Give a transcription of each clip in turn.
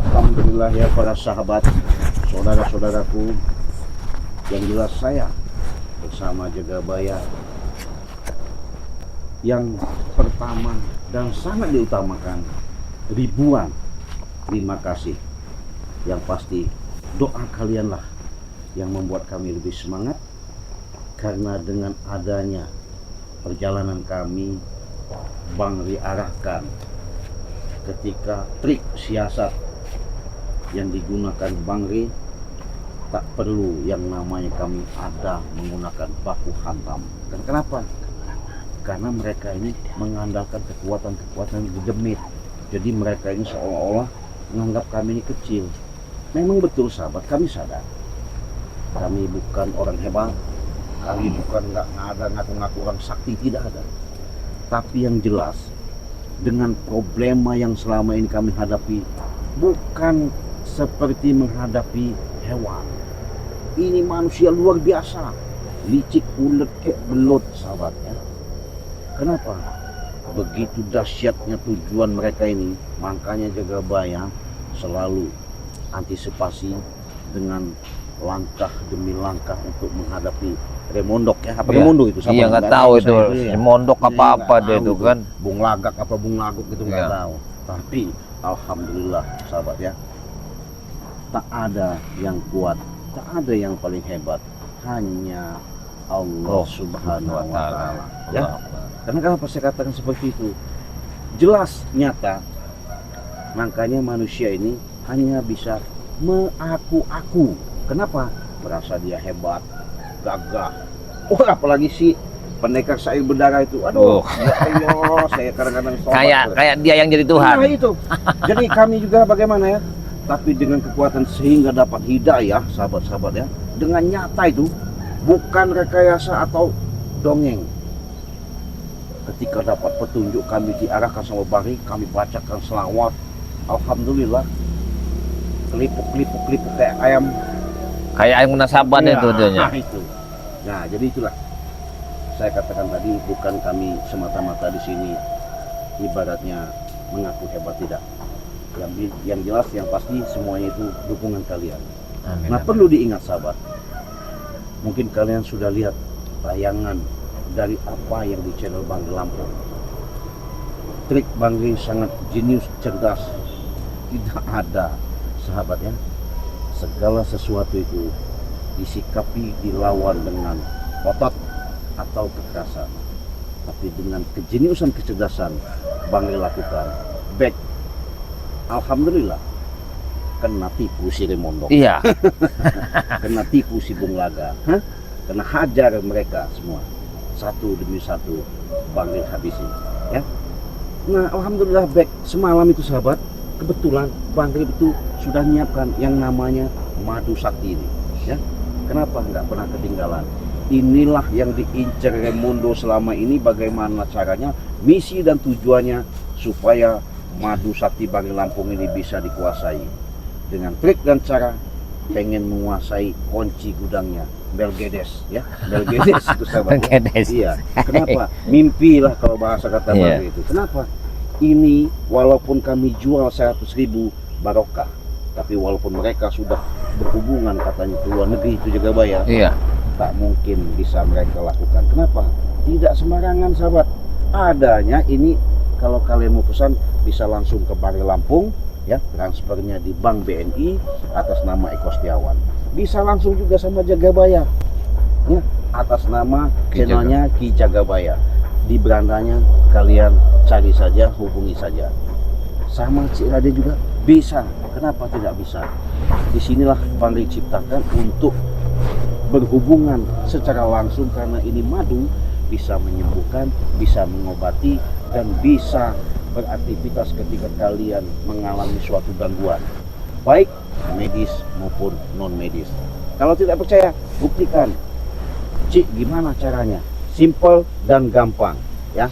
Alhamdulillah ya para sahabat, saudara-saudaraku, yang jelas saya bersama Jagabaya yang pertama dan sangat diutamakan ribuan terima kasih. Yang pasti doa kalianlah yang membuat kami lebih semangat, karena dengan adanya perjalanan kami Bang diarahkan ketika trik siasat yang digunakan Bang Ri, tak perlu yang namanya kami ada menggunakan baku hantam. Dan kenapa? Karena mereka ini mengandalkan kekuatan-kekuatan gedemit. Jadi mereka ini seolah-olah menganggap kami ini kecil. Memang betul sahabat, kami sadar kami bukan orang hebat, kami bukan nggak ada ngaku-ngaku orang sakti, tidak ada. Tapi yang jelas dengan problema yang selama ini kami hadapi bukan seperti menghadapi hewan. Ini manusia luar biasa, licik, ulet, kayak belut sahabat ya. Kenapa? Begitu dahsyatnya tujuan mereka ini, makanya Jagabaya selalu antisipasi dengan langkah demi langkah untuk menghadapi remondok ya. Apa remondok itu? Iya nggak tahu itu remondok apa dia itu kan. Bung Lagak apa Bung Laguk itu nggak tahu. Tapi alhamdulillah sahabat ya, tak ada yang kuat, tak ada yang paling hebat, hanya Allah Subhanahu wa Ta'ala ya. Karena kenapa saya katakan seperti itu? Jelas nyata, makanya manusia ini hanya bisa mengaku-aku. Kenapa? Merasa dia hebat, gagah. Oh, apalagi si pendekar sair berdarah itu. Aduh, ya Allah, saya kadang-kadang kayak dia yang jadi Tuhan. Nah, itu. Jadi kami juga bagaimana ya? Tapi dengan kekuatan sehingga dapat hidayah, sahabat-sahabat ya. Dengan nyata itu, bukan rekayasa atau dongeng. Ketika dapat petunjuk, kami diarahkan sama Bari, kami bacakan selawat. Alhamdulillah, kelipuk kayak ayam. Kayak ayam munasaban ya, itu dia. Itu. Nah, jadi itulah saya katakan tadi, bukan kami semata-mata di sini ibaratnya mengaku hebat, tidak. Yang jelas, yang pasti semuanya itu dukungan kalian. Amin. Nah, perlu diingat sahabat, mungkin kalian sudah lihat tayangan dari apa yang di channel Bang Ri Lampung. Trik Bang Ri sangat jenius, cerdas. Tidak ada sahabat ya, segala sesuatu itu disikapi, dilawan dengan otot atau kekerasan, tapi dengan kejeniusan, kecerdasan Bang Ri lakukan. Back, alhamdulillah, kena tipu si Remondok. Iya. Kena tipu si Bung Laga, kena hajar mereka semua, satu demi satu Bang Ri habisi ya. Nah, alhamdulillah back semalam itu sahabat, kebetulan Bang Ri itu sudah menyiapkan yang namanya madu sakti ini ya. Kenapa nggak pernah ketinggalan? Inilah yang diincar Remondo selama ini, bagaimana caranya, misi dan tujuannya supaya madu sakti Bang Ri Lampung ini bisa dikuasai dengan trik dan cara pengen menguasai kunci gudangnya Belgedes ya. Belgedes itu sahabat. Iya. Kenapa? Mimpi lah kalau bahasa kata Bang Ri itu. Kenapa? Ini walaupun kami jual 100.000 barokah, tapi walaupun mereka sudah berhubungan katanya ke luar negeri itu Jagabaya, tak mungkin bisa mereka lakukan. Kenapa? Tidak sembarangan sahabat. Adanya ini, kalau kalian mau pesan bisa langsung ke Bang Ri Lampung ya, transfernya di Bank BNI atas nama Eko Setiawan. Bisa langsung juga sama Jagabaya ya, atas nama channelnya Ki Jagabaya. Di berandanya kalian cari saja, hubungi saja. Sama Cik Rade juga bisa. Kenapa tidak bisa? Disinilah Bang Ri ciptakan untuk berhubungan secara langsung, karena ini madu bisa menyembuhkan, bisa mengobati, dan bisa beraktivitas ketika kalian mengalami suatu gangguan, baik medis maupun non medis. Kalau tidak percaya, buktikan. Cik, gimana caranya? Simple dan gampang ya.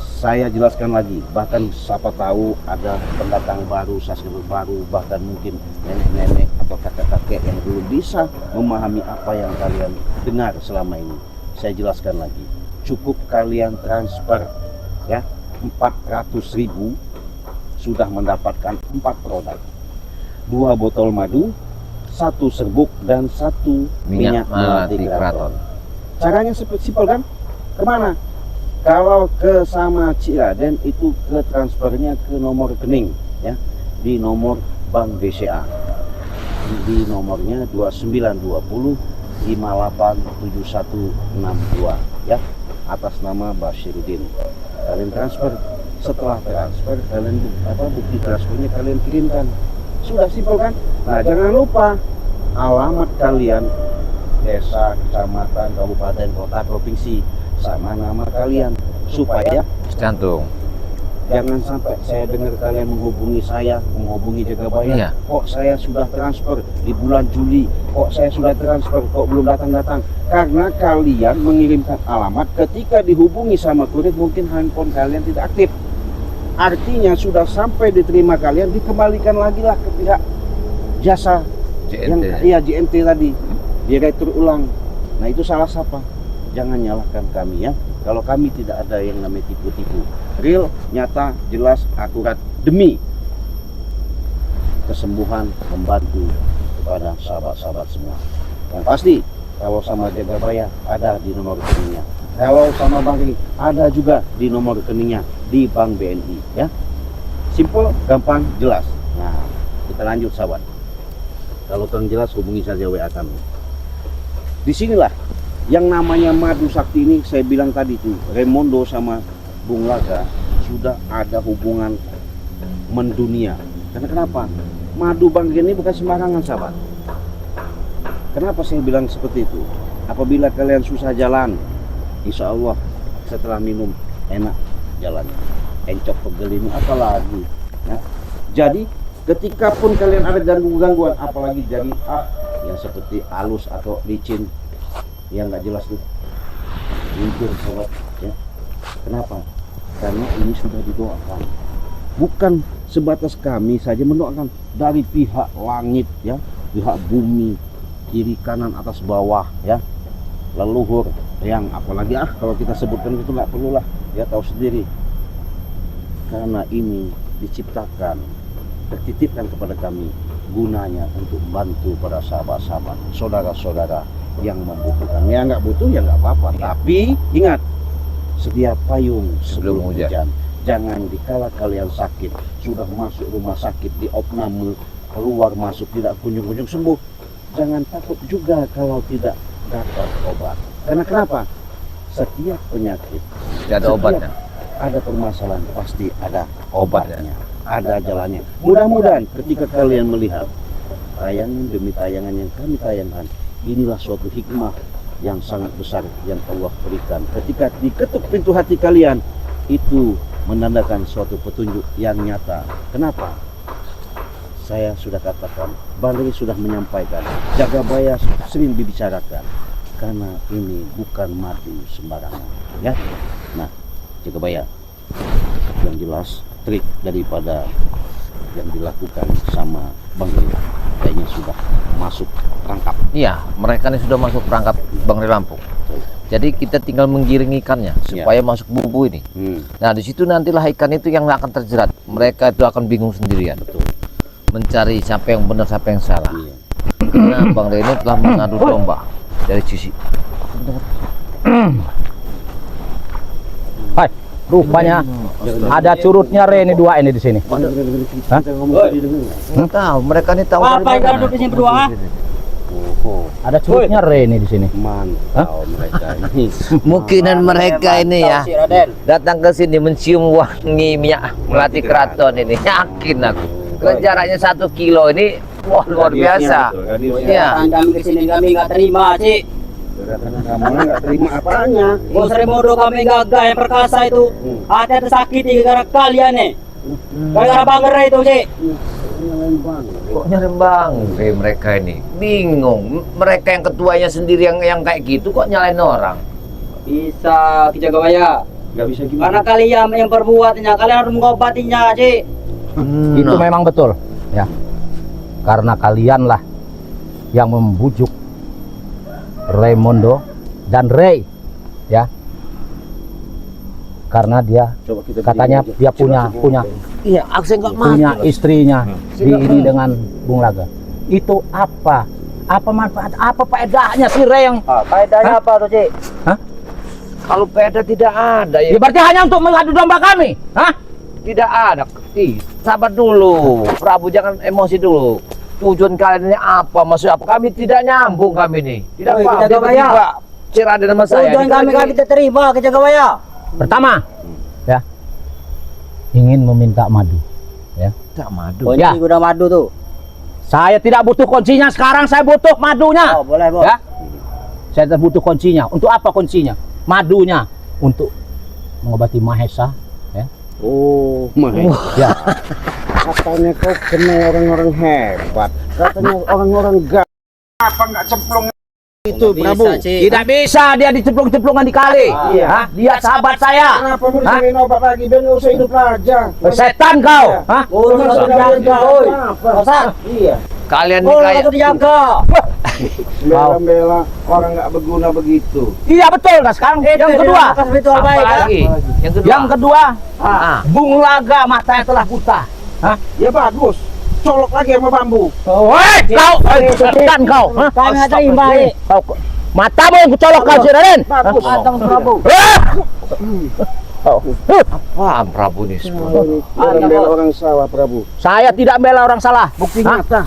Saya jelaskan lagi, bahkan siapa tahu ada pendatang baru, subscriber baru, bahkan mungkin nenek-nenek atau kakek-kakek yang belum bisa memahami apa yang kalian dengar selama ini. Saya jelaskan lagi, cukup kalian transfer ya 400.000 sudah mendapatkan 4 produk. 2 botol madu, 1 serbuk, dan 1 minyak melati keraton. Caranya simpel kan? Kemana? Kalau ke sama Ciraden itu ke transfernya ke nomor rekening ya, di nomor Bank BCA. Di nomornya 2920 587162 ya, atas nama Basyirudin. Kalian transfer, setelah transfer kalian bukti transfernya kalian kirimkan. Sudah simpel kan? Nah, jangan lupa alamat kalian, desa, kecamatan, kabupaten, kota, provinsi, sama nama kalian, supaya Cantung. jangan sampai saya dengar kalian menghubungi saya, menghubungi Jagabaya. Iya. Kok saya sudah transfer di bulan Juli, kok saya sudah transfer, kok belum datang-datang. Karena kalian mengirimkan alamat, ketika dihubungi sama kurir mungkin handphone kalian tidak aktif. Artinya sudah sampai diterima kalian, dikembalikan lagi lah ke pihak jasa JNT. JNT tadi, direktur ulang. Nah, itu salah siapa? Jangan nyalahkan kami ya. Kalau kami tidak ada yang namanya tipu-tipu, real, nyata, jelas, akurat, demi kesembuhan, membantu kepada sahabat-sahabat semua. Yang pasti kalau sama Jagabaya ada di nomor rekeningnya, kalau sama Bang Ri ada juga di nomor rekeningnya di Bank BNI ya. Simple, gampang, jelas. Nah, kita lanjut sahabat. Kalau kurang jelas hubungi saja WA kami. Disinilah yang namanya madu sakti ini, saya bilang tadi tuh, Raimondo sama Bung Laga sudah ada hubungan mendunia. Karena kenapa? Madu Bang ini bukan sembarangan sahabat. Kenapa saya bilang seperti itu? Apabila kalian susah jalan, insya Allah setelah minum enak jalannya. Encok pegel ini apalagi ya. Jadi ketika pun kalian ada gangguan, apalagi jadi yang seperti halus atau licin yang nggak jelas tuh, jujur sobat ya. Kenapa? Karena ini sudah didoakan, bukan sebatas kami saja mendoakan, dari pihak langit ya, pihak bumi, kiri kanan atas bawah ya, leluhur yang apalagi kalau kita sebutkan itu nggak perlu lah ya, tahu sendiri. Karena ini diciptakan, tertitipkan kepada kami, gunanya untuk membantu para sahabat-sahabat, saudara-saudara yang membutuhkan. Ya nggak butuh ya nggak apa-apa, tapi ingat, setiap payung sebelum hujan. Jangan dikala kalian sakit, sudah masuk rumah sakit, di opname, keluar masuk tidak kunjung-kunjung sembuh, jangan takut juga kalau tidak dapat obat. Karena kenapa? Setiap penyakit, Tidak ada obatnya. ada permasalahan, pasti ada obatnya, ada jalannya. Mudah-mudahan ketika kalian melihat tayangan demi tayangan yang kami tayangkan, inilah suatu hikmah yang sangat besar yang Allah berikan. Ketika diketuk pintu hati kalian, itu menandakan suatu petunjuk yang nyata. Kenapa? Saya sudah katakan, Bang Ri sudah menyampaikan, Jagabaya sering dibicarakan, karena ini bukan madu sembarangan ya. Nah, Jagabaya, yang jelas trik daripada yang dilakukan sama Bang Ri kayaknya sudah masuk perangkap. Iya, mereka ini sudah masuk perangkap Bang Ri Lampung. Jadi kita tinggal menggiring ikannya supaya masuk bumbu ini. Nah, di situ nantilah ikan itu yang akan terjerat. Mereka itu akan bingung sendirian. Betul. Mencari siapa yang benar, siapa yang salah. Iya. Karena Bang Ri ini telah mengadu domba dari sisi. Hai, rupanya ada curutnya ini dua ini di sini. Hah? Nggak tahu, mereka ini tahu Apa dari yang mana. duduk di sini berdua? Oh, Ada curutnya ini di sini. mantap mereka ini. Mungkinan mereka ini ya Si Raden. datang ke sini mencium wangi minyak melati keraton ini. Yakin aku. Jaraknya 1 kilo ini, wah luar biasa. Iya. Kami kesini kami nggak terima, Cik. Kamu nggak terima apanya? Bos Raimondo kami gagah yang perkasa itu. Hati tersakiti gara-gara kalian nih. Gara-gara Bang Ray itu, Cik. Kok nyari Bang Ri mereka ini? Bingung. Mereka yang ketuanya sendiri yang kayak gitu kok nyalain orang? Bisa Ki Jagabaya. Nggak bisa Karena gimana? kalian yang perbuatnya, kalian harus mengobatinya, Cik. Itu memang betul, ya. Karena kalianlah yang membujuk Raimondo dan Ray, ya. karena dia Coba kita katanya berdiri aja. dia Coba. punya Iya, saya nggak punya mati. istrinya di ini dengan Bung Laga. Itu apa? Apa manfaat? Apa faedahnya sih Re yang Faedahnya apa tuh, Cik? Kalau peda tidak ada ya ya. berarti hanya untuk mengadu domba kami? Hah? Tidak ada. Sabar dulu, Prabu, jangan emosi dulu. Tujuan kalian ini apa? Maksud apa? Kami tidak nyambung kami nih. Tidak Woi, paham. kita Tiba-tiba bayar. Cirade nama saya. Tujuan kami kita terima ke Jagawaya. Pertama, ya ingin meminta madu. Ya. Tidak madu. Kunci Ya. udah madu tuh. Saya tidak butuh kuncinya sekarang, saya butuh madunya. Oh, boleh, Bos. Ya. Saya tidak butuh kuncinya. Untuk apa kuncinya? Madunya untuk mengobati Mahesa. Ya. Oh, Ya. katanya kau kenal orang-orang hebat. Katanya orang-orang apa nggak cemplung itu, Prabu? Bisa, Cik. Tidak bisa dia dicemplung-cemplungan di kali. Iya. Hah? Dia sahabat saya. Kenapa mau Hah? disini obat lagi? Biar nggak usah hidup aja. Setan kau. Hah? Oh, lu harus dijaga, oi. Bosan. Iya. Kalian Oh, nih lu kayak harus dijaga. Bela-bela orang nggak berguna begitu. Iya betul. Nah sekarang yang kedua. Spiritual apa baik, kan? lagi? Yang kedua. Yang kedua, Ah. Bung Laga matanya telah buta. Hah? Ya bagus. Colok lagi sama bambu. Woi, kau setan kau. Hah? Kami nggak terima, Cik. Kau matamu yang kucolok kau, si Raden. Bagus. Antong Prabu. Paham Prabu nih semua. Bela-bela orang salah, Prabu. Saya tidak bela orang salah. Bukti Hah? nyata.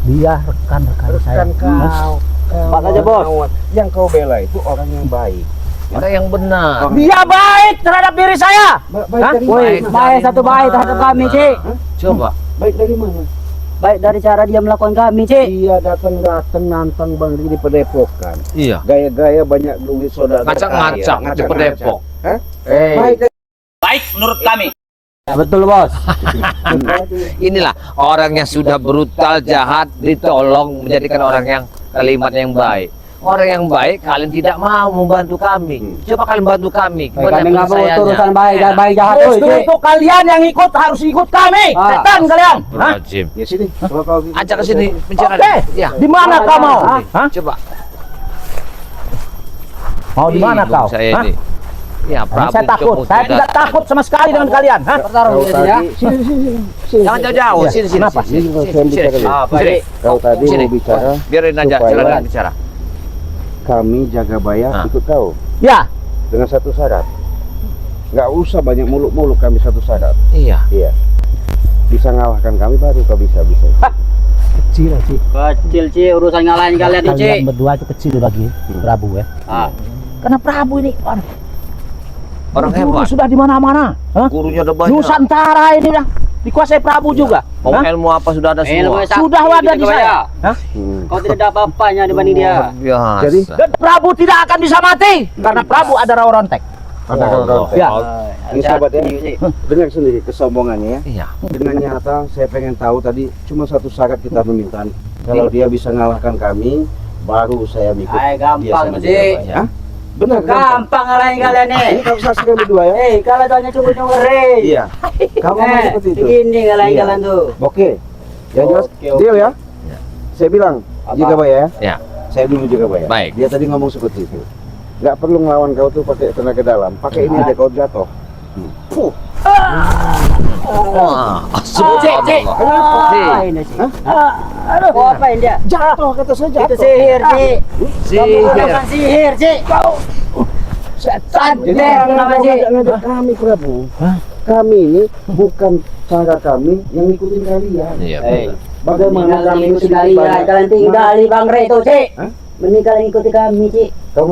Dia rekan-rekan saya. Kan kau. Pak aja, Bos. Yang kau bela itu orang yang baik. Orang yang benar. Dia baik terhadap diri saya. Baik Hah? dari Woi, mana? baik satu baik terhadap kami, Cik. Coba. Baik dari mana? Baik dari cara dia melakukan kami, Cik. Iya, datang nantang Bang Ridi di Padepokan. Iya. Gaya-gaya banyak duit saudara. Ngacak-ngacak di Padepok. Hah? Eh, Baik dari Baik menurut kami. Betul, Bos. Inilah orang yang sudah brutal, jahat, ditolong menjadikan orang yang kalimat yang baik. Orang yang baik, kalian tidak mau membantu kami. Coba kalian bantu kami. Kami nggak mau penyelesaiannya. urusan baik dan baik jahat, oi, justru Cik. itu kalian yang ikut harus ikut kami. Ah. Setan kalian. Hah? Rajim. ya sini. Kalau kau gitu. Ajak ke sini bicara. Oke. Ya. Di mana Ah, kau ya. mau? Ah. Hah? Coba. Mau di mana Bingung kau? Saya Hah? ini. Ya, Prabu. Saya takut. Joko Saya sudah- tidak takut sama sekali dengan kalian. Hah? Pertarung Kau di sini, tadi ya. sini. Jangan jauh-jauh. Iya. Sini, sini. Kenapa? Sini, Sini, sini, saya bicara sini. dulu. Ah, Baik. sini. Kau tadi Sini. mau bicara Biarin aja, supaya- silakan bicara. kami Jagabaya Ah. ikut kau Ya. dengan satu syarat. Nggak usah banyak muluk-muluk, kami satu syarat. Iya. Iya. Bisa ngalahkan kami baru kau bisa. Kecil sih. Kecil, Cik, urusan ngalahin kalian nih, Cik. Kalian berdua itu kecil bagi Prabu ya. Ah. Karena Prabu ini Orang guru hebat. sudah di mana-mana. Hah? Gurunya udah banyak. Nusantara ini dah dikuasai Prabu juga. Mau Hah? ilmu apa sudah ada Ilmu semua. sakti Sudah ada di Jagawaya. saya. Hah? Kau tidak ada apa-apanya dibanding dia. Luar biasa. Jadi, Dan Prabu tidak akan bisa mati karena Prabu adalah Rontek. Ada Oh, kau Ya. Ini sahabat ya. Hati-hati, Cik. Dengar sendiri kesombongannya ya. Iya. Dengan nyata saya pengen tahu tadi cuma satu syarat kita meminta. Kalau dia bisa ngalahkan kami, baru saya ikut. Ay, dia gampang, sama Cik. Jagabaya. Hah? Benar gampang. Gampang ngalahin kalian nih. Ini kau saksikan berdua ya. Kalau tanya cunggu-cunggu, Rey. Iya. Kamu mau seperti itu. Begini ngalahin Iya. kalian tuh. Oke. Yang jelas Oke, oke. deal ya. Ya. Saya bilang Apa? Jagabaya ya. Ya. Saya dulu Jagabaya. Baik. Dia tadi ngomong seperti itu. Nggak perlu ngelawan kau tuh pakai tenaga dalam. Pakai ini aja kau jatuh. Puh. Wah, Cik, Cik. subhanallah. Apa ini, Cik? Aduh, kau apain dia? Jatuh kata saya Itu jatuh. sihir, Cik. Kamu Sihir. melakukan sihir, Cik. Setan. Jadi Cik, kau nama Cik. ngajak kami Prabu. Kami ini bukan cara kami yang ngikutin kalian. Iya, Hei. benar. Bagaimana Meninggal kami ikuti sedikit kalian, banyak- kalian tinggal di Bang Rey tuh, Cik. Hah? Meninggal ikuti kami, Cik. Kau